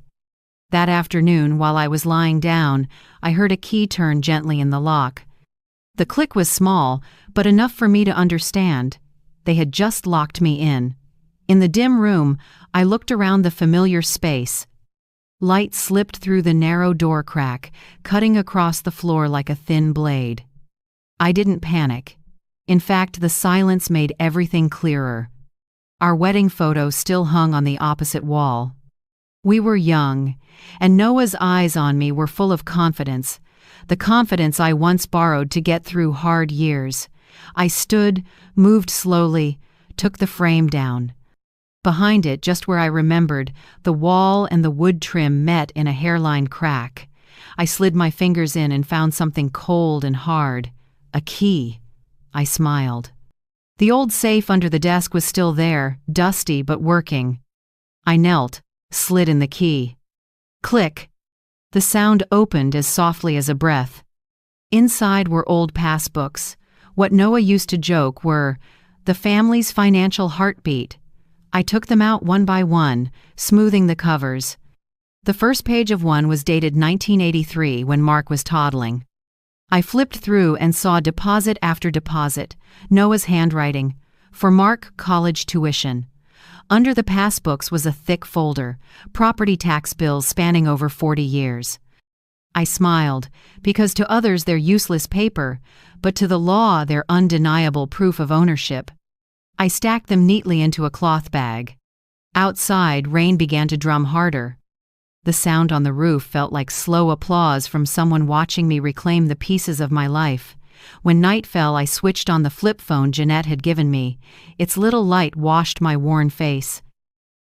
That afternoon, while I was lying down, I heard a key turn gently in the lock. The click was small, but enough for me to understand. They had just locked me in. In the dim room, I looked around the familiar space. Light slipped through the narrow door crack, cutting across the floor like a thin blade. I didn't panic. In fact, the silence made everything clearer. Our wedding photo still hung on the opposite wall. We were young, and Noah's eyes on me were full of confidence, the confidence I once borrowed to get through hard years. I stood, moved slowly, took the frame down. Behind it, just where I remembered, the wall and the wood trim met in a hairline crack. I slid my fingers in and found something cold and hard. A key. I smiled. The old safe under the desk was still there, dusty but working. I knelt, slid in the key. Click. The sound opened as softly as a breath. Inside were old passbooks. What Noah used to joke were the family's financial heartbeat. I took them out one by one, smoothing the covers. The first page of one was dated 1983 when Mark was toddling. I flipped through and saw deposit after deposit, Noah's handwriting, for Mark college tuition. Under the passbooks was a thick folder, property tax bills spanning over 40 years. I smiled, because to others they're useless paper, but to the law they're undeniable proof of ownership. I stacked them neatly into a cloth bag. Outside, rain began to drum harder. The sound on the roof felt like slow applause from someone watching me reclaim the pieces of my life. When night fell, I switched on the flip phone Jeanette had given me. Its little light washed my worn face.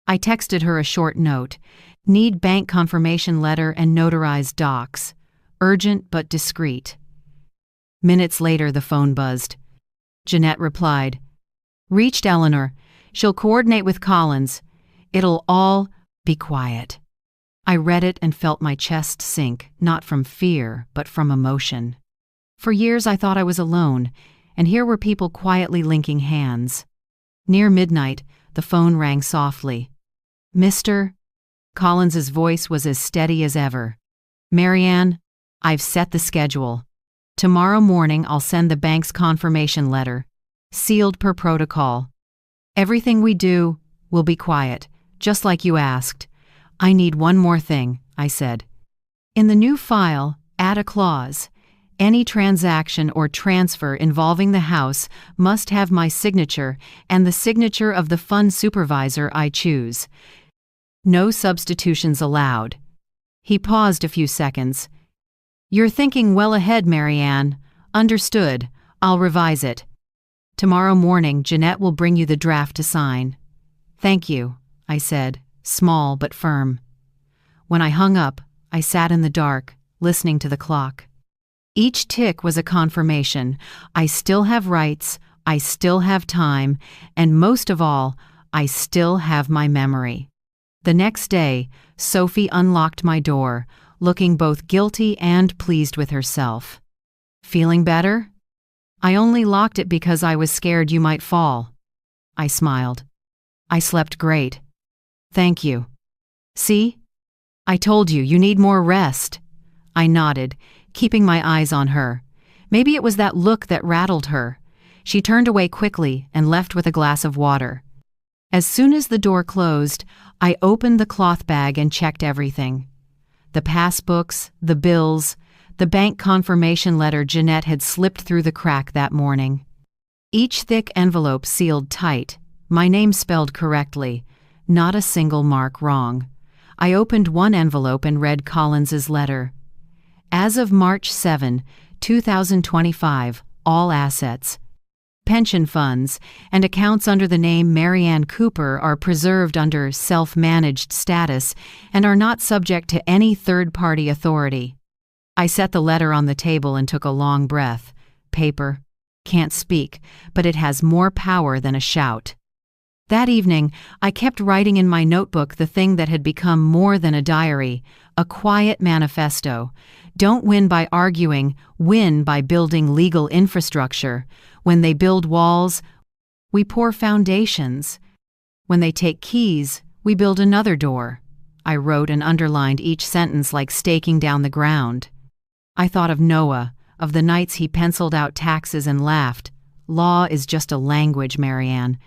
I texted her a short note. Need bank confirmation letter and notarized docs. Urgent but discreet. Minutes later, the phone buzzed. Jeanette replied. Reached Eleanor. She'll coordinate with Collins. It'll all be quiet. I read it and felt my chest sink, not from fear, but from emotion. For years I thought I was alone, and here were people quietly linking hands. Near midnight, the phone rang softly. Mr. Collins's voice was as steady as ever. Marianne, I've set the schedule. Tomorrow morning I'll send the bank's confirmation letter, sealed per protocol. Everything we do will be quiet, just like you asked. I need one more thing, I said. In the new file, add a clause. Any transaction or transfer involving the house must have my signature and the signature of the fund supervisor I choose. No substitutions allowed. He paused a few seconds. You're thinking well ahead, Marianne. Understood. I'll revise it. Tomorrow morning, Jeanette will bring you the draft to sign. Thank you, I said, small but firm. When I hung up, I sat in the dark, listening to the clock. Each tick was a confirmation. I still have rights, I still have time, and most of all, I still have my memory. The next day, Sophie unlocked my door, looking both guilty and pleased with herself. Feeling better? I only locked it because I was scared you might fall. I smiled. I slept great. Thank you. See? I told you, you need more rest. I nodded, keeping my eyes on her. Maybe it was that look that rattled her. She turned away quickly and left with a glass of water. As soon as the door closed, I opened the cloth bag and checked everything. The passbooks, the bills, the bank confirmation letter Jeanette had slipped through the crack that morning. Each thick envelope sealed tight, my name spelled correctly, not a single mark wrong. I opened one envelope and read Collins's letter. As of March 7, 2025, all assets, pension funds, and accounts under the name Marianne Cooper are preserved under self-managed status and are not subject to any third-party authority. I set the letter on the table and took a long breath. Paper. Can't speak, but it has more power than a shout. That evening, I kept writing in my notebook the thing that had become more than a diary, a quiet manifesto. Don't win by arguing, win by building legal infrastructure. When they build walls, we pour foundations. When they take keys, we build another door. I wrote and underlined each sentence like staking down the ground. I thought of Noah, of the nights he penciled out taxes and laughed. Law is just a language, Marianne.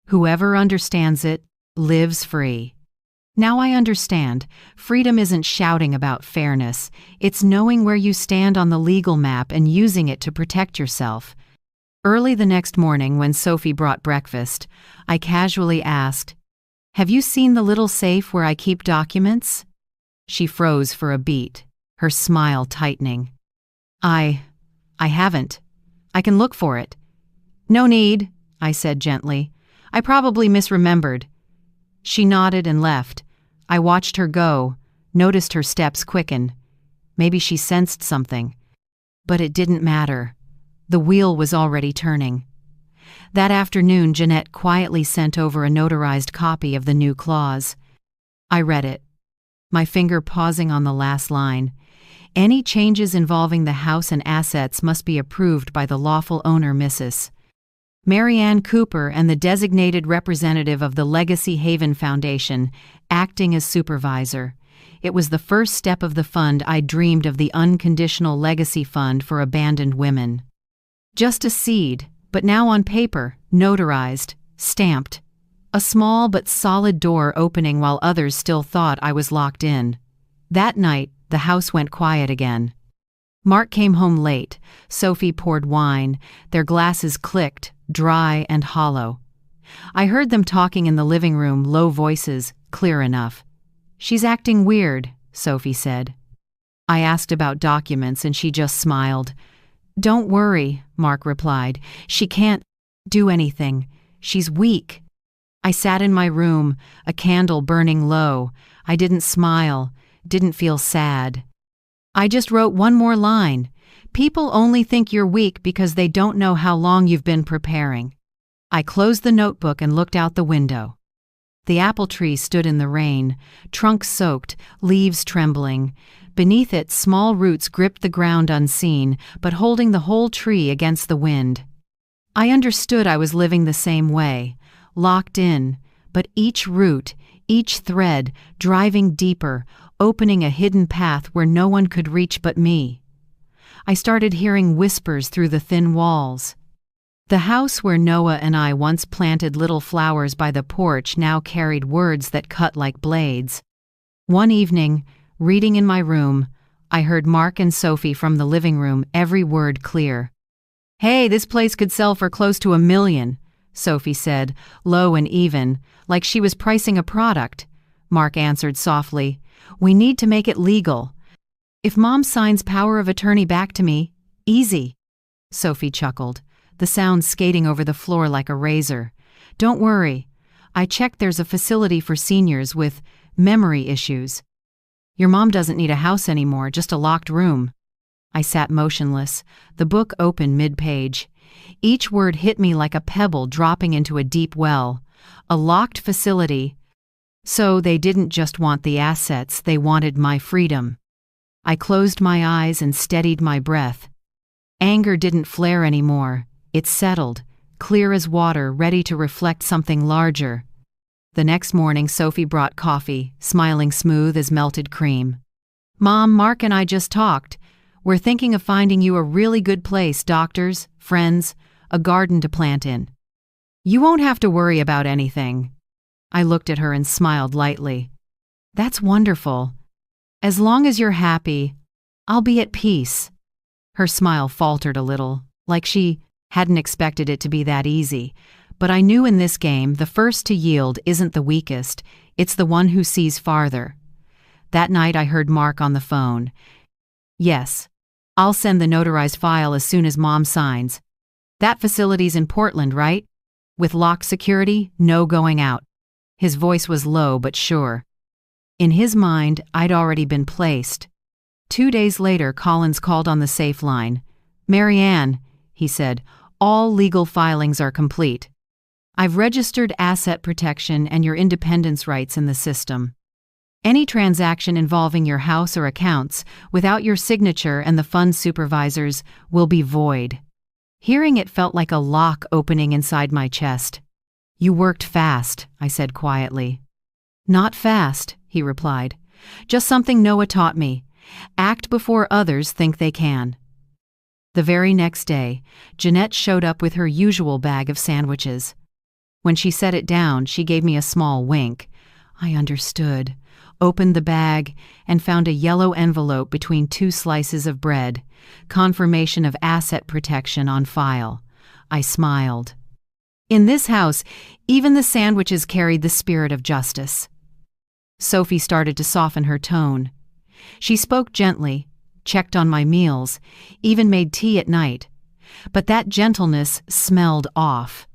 Whoever understands it lives free. Now I understand. Freedom isn't shouting about fairness. It's knowing where you stand on the legal map and using it to protect yourself. Early the next morning, when Sophie brought breakfast, I casually asked, "Have you seen the little safe where I keep documents?" She froze for a beat, her smile tightening. I haven't. I can look for it." "No need," I said gently. "I probably misremembered." She nodded and left. I watched her go, noticed her steps quicken. Maybe she sensed something. But it didn't matter. The wheel was already turning. That afternoon, Jeanette quietly sent over a notarized copy of the new clause. I read it, my finger pausing on the last line. Any changes involving the house and assets must be approved by the lawful owner, Mrs. Marianne Cooper, and the designated representative of the Legacy Haven Foundation, acting as supervisor. It was the first step of the fund I dreamed of, the unconditional legacy fund for abandoned women. Just a seed, but now on paper, notarized, stamped. A small but solid door opening while others still thought I was locked in. That night, the house went quiet again. Mark came home late. Sophie poured wine. Their glasses clicked, dry and hollow. I heard them talking in the living room, low voices, clear enough. "She's acting weird," Sophie said. I asked about documents and she just smiled. "Don't worry," Mark replied. "She can't do anything. She's weak." I sat in my room, a candle burning low. I didn't smile, didn't feel sad. I just wrote one more line. "People only think you're weak because they don't know how long you've been preparing." I closed the notebook and looked out the window. The apple tree stood in the rain, trunk soaked, leaves trembling. Beneath it, small roots gripped the ground unseen, but holding the whole tree against the wind. I understood I was living the same way, locked in, but each root, each thread, driving deeper, opening a hidden path where no one could reach but me. I started hearing whispers through the thin walls. The house where Noah and I once planted little flowers by the porch now carried words that cut like blades. One evening, reading in my room, I heard Mark and Sophie from the living room, every word clear. "Hey, this place could sell for close to $1 million, Sophie said, low and even, like she was pricing a product. Mark answered softly, "We need to make it legal. If Mom signs power of attorney back to me, easy." Sophie chuckled, the sound skating over the floor like a razor. "Don't worry. I checked, there's a facility for seniors with memory issues. Your mom doesn't need a house anymore, just a locked room." I sat motionless, the book open mid-page. Each word hit me like a pebble dropping into a deep well. A locked facility. So they didn't just want the assets, they wanted my freedom. I closed my eyes and steadied my breath. Anger didn't flare anymore. It settled, clear as water, ready to reflect something larger. The next morning, Sophie brought coffee, smiling smooth as melted cream. "Mom, Mark and I just talked. We're thinking of finding you a really good place, doctors, friends, a garden to plant in. You won't have to worry about anything." I looked at her and smiled lightly. "That's wonderful. As long as you're happy, I'll be at peace." Her smile faltered a little, like she hadn't expected it to be that easy. But I knew in this game, the first to yield isn't the weakest, it's the one who sees farther. That night I heard Mark on the phone. "Yes, I'll send the notarized file as soon as Mom signs. That facility's in Portland, right? With locked security, no going out." His voice was low but sure. In his mind, I'd already been placed. 2 days later, Collins called on the safe line. "Marianne," he said, "all legal filings are complete. I've registered asset protection and your independence rights in the system. Any transaction involving your house or accounts without your signature and the fund supervisor's will be void." Hearing it felt like a lock opening inside my chest. "You worked fast," I said quietly. "Not fast," he replied. "Just something Noah taught me. Act before others think they can." The very next day, Jeanette showed up with her usual bag of sandwiches. When she set it down, she gave me a small wink. I understood, opened the bag, and found a yellow envelope between 2 slices of bread, confirmation of asset protection on file. I smiled. In this house, even the sandwiches carried the spirit of justice. Sophie started to soften her tone. She spoke gently, checked on my meals, even made tea at night. But that gentleness smelled off.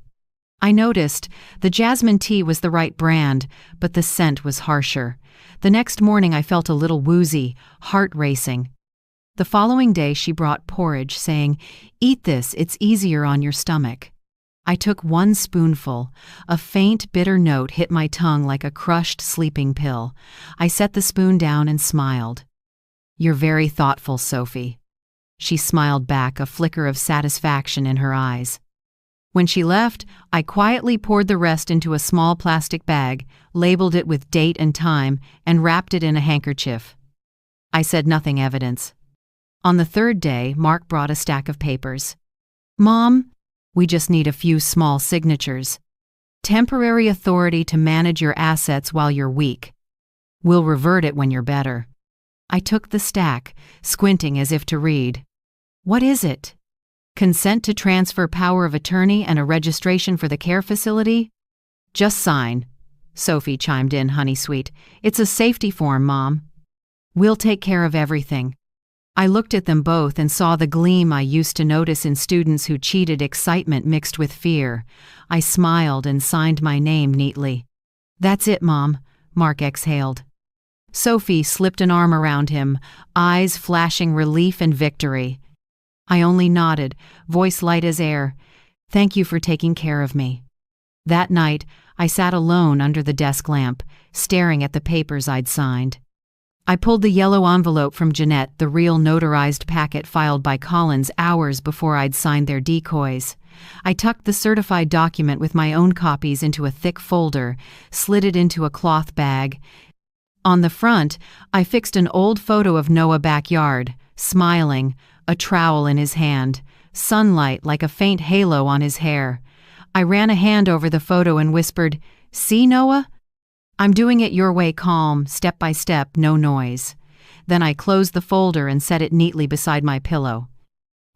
I noticed the jasmine tea was the right brand, but the scent was harsher. The next morning I felt a little woozy, heart racing. The following day she brought porridge, saying, "Eat this, it's easier on your stomach." I took 1 spoonful. A faint, bitter note hit my tongue like a crushed sleeping pill. I set the spoon down and smiled. "You're very thoughtful, Sophie." She smiled back, a flicker of satisfaction in her eyes. When she left, I quietly poured the rest into a small plastic bag, labeled it with date and time, and wrapped it in a handkerchief. I said nothing evidence. On the third day, Mark brought a stack of papers. "Mom, we just need a few small signatures. Temporary authority to manage your assets while you're weak. We'll revert it when you're better." I took the stack, squinting as if to read. "What is it? Consent to transfer power of attorney and a registration for the care facility?" "Just sign," Sophie chimed in, honey sweet. "It's a safety form, Mom. We'll take care of everything." I looked at them both and saw the gleam I used to notice in students who cheated, excitement mixed with fear. I smiled and signed my name neatly. "That's it, Mom," Mark exhaled. Sophie slipped an arm around him, eyes flashing relief and victory. I only nodded, voice light as air. "Thank you for taking care of me." That night, I sat alone under the desk lamp, staring at the papers I'd signed. I pulled the yellow envelope from Jeanette, the real notarized packet filed by Collins hours before I'd signed their decoys. I tucked the certified document with my own copies into a thick folder, slid it into a cloth bag. On the front, I fixed an old photo of Noah backyard, smiling, a trowel in his hand, sunlight like a faint halo on his hair. I ran a hand over the photo and whispered, "See, Noah? I'm doing it your way, calm, step by step, no noise." Then I closed the folder and set it neatly beside my pillow.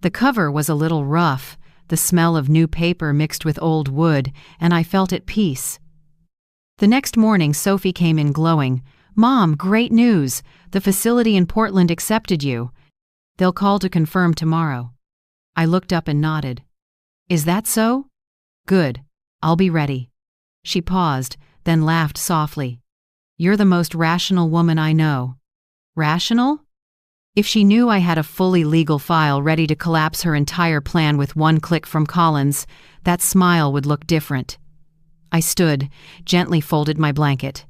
The cover was a little rough, the smell of new paper mixed with old wood, and I felt at peace. The next morning, Sophie came in glowing. "Mom, great news! The facility in Portland accepted you. They'll call to confirm tomorrow." I looked up and nodded. "Is that so? Good. I'll be ready." She paused, then laughed softly. "You're the most rational woman I know." Rational? If she knew I had a fully legal file ready to collapse her entire plan with one click from Collins, that smile would look different. I stood, gently folded my blanket.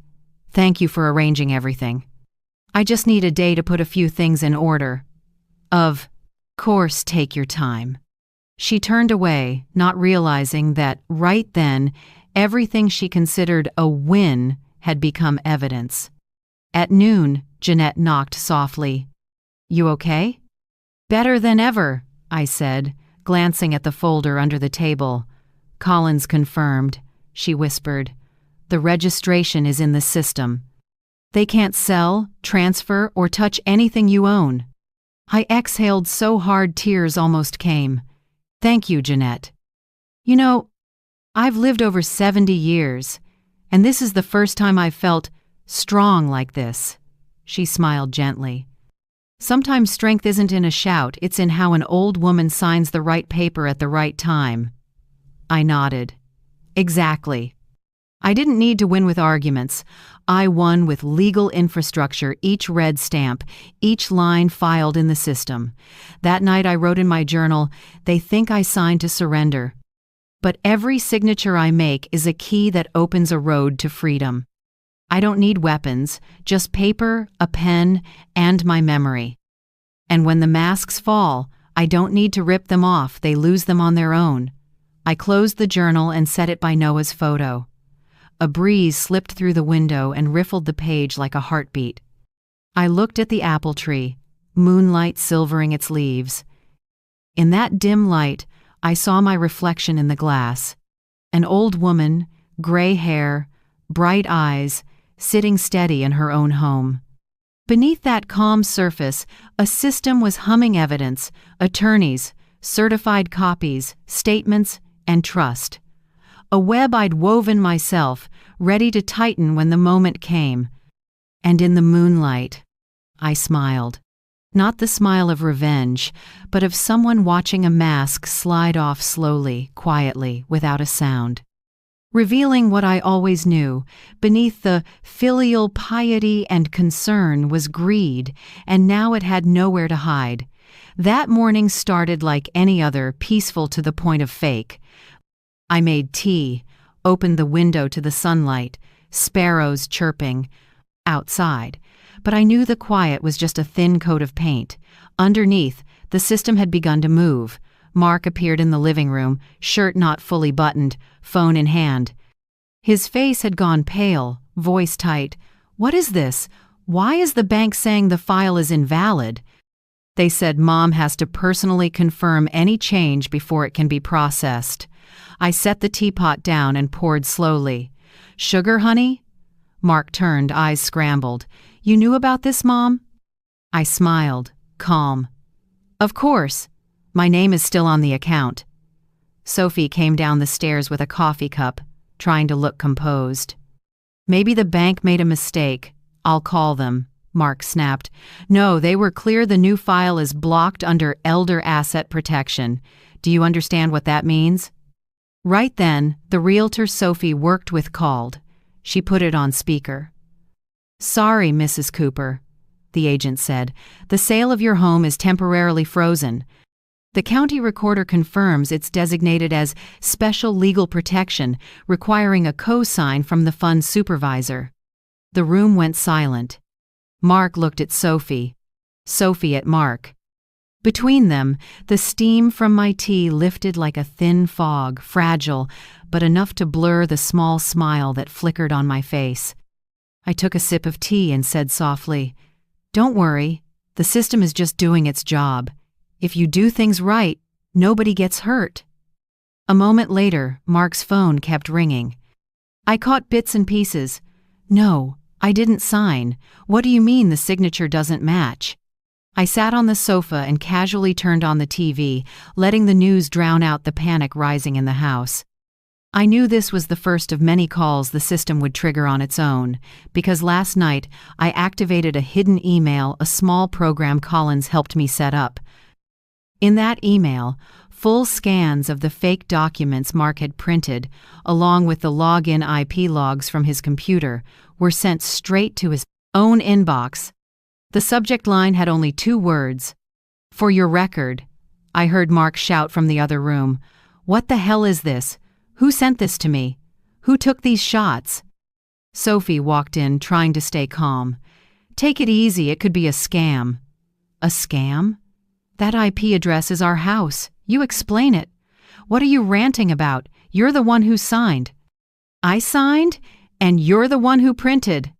"Thank you for arranging everything. I just need a day to put a few things in order." Of course, take your time." She turned away, not realizing that, right then, everything she considered a win had become evidence. At noon, Jeanette knocked softly. "You okay?" "Better than ever," I said, glancing at the folder under the table. "Collins confirmed," she whispered. "The registration is in the system. They can't sell, transfer, or touch anything you own." I exhaled so hard tears almost came. "Thank you, Jeanette. You know, I've lived over 70 years, and this is the first time I've felt strong like this." She smiled gently. "Sometimes strength isn't in a shout, it's in how an old woman signs the right paper at the right time." I nodded. "Exactly. I didn't need to win with arguments. I won with legal infrastructure, each red stamp, each line filed in the system. That night I wrote in my journal, "They think I signed to surrender. But every signature I make is a key that opens a road to freedom. I don't need weapons, just paper, a pen, and my memory. And when the masks fall, I don't need to rip them off, they lose them on their own." I closed the journal and set it by Noah's photo. A breeze slipped through the window and riffled the page like a heartbeat. I looked at the apple tree, moonlight silvering its leaves. In that dim light, I saw my reflection in the glass. An old woman, gray hair, bright eyes, sitting steady in her own home. Beneath that calm surface, a system was humming evidence, attorneys, certified copies, statements, and trust. A web I'd woven myself, ready to tighten when the moment came. And in the moonlight, I smiled. Not the smile of revenge, but of someone watching a mask slide off slowly, quietly, without a sound. Revealing what I always knew, beneath the filial piety and concern was greed, and now it had nowhere to hide. That morning started like any other, peaceful to the point of fake. I made tea, opened the window to the sunlight, sparrows chirping outside, but I knew the quiet was just a thin coat of paint. Underneath, the system had begun to move, Mark appeared in the living room, shirt not fully buttoned, phone in hand. His face had gone pale, voice tight. "What is this? Why is the bank saying the file is invalid?" "They said Mom has to personally confirm any change before it can be processed." I set the teapot down and poured slowly. "Sugar, honey?" Mark turned, eyes scrambled. "You knew about this, Mom?" I smiled, calm. "Of course. My name is still on the account." Sophie came down the stairs with a coffee cup, trying to look composed. "Maybe the bank made a mistake. I'll call them," Mark snapped. "No, they were clear the new file is blocked under elder asset protection. Do you understand what that means?" Right then, the realtor Sophie worked with called. She put it on speaker. "Sorry, Mrs. Cooper," the agent said. "The sale of your home is temporarily frozen. The county recorder confirms it's designated as special legal protection, requiring a co-sign from the fund supervisor." The room went silent. Mark looked at Sophie. Sophie at Mark. Between them, the steam from my tea lifted like a thin fog, fragile, but enough to blur the small smile that flickered on my face. I took a sip of tea and said softly, "Don't worry, the system is just doing its job. If you do things right, nobody gets hurt." A moment later, Mark's phone kept ringing. I caught bits and pieces. "No, I didn't sign. What do you mean the signature doesn't match?" I sat on the sofa and casually turned on the TV, letting the news drown out the panic rising in the house. I knew this was the first of many calls the system would trigger on its own, because last night I activated a hidden email, a small program Collins helped me set up. In that email, full scans of the fake documents Mark had printed, along with the login IP logs from his computer, were sent straight to his own inbox. The subject line had only 2 words. "For your record." I heard Mark shout from the other room. "What the hell is this? Who sent this to me? Who took these shots?" Sophie walked in, trying to stay calm. "Take it easy, it could be a scam." "A scam? That IP address is our house. You explain it. What are you ranting about? You're the one who signed." "I signed? And you're the one who printed."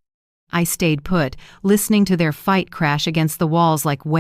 I stayed put, listening to their fight crash against the walls like waves.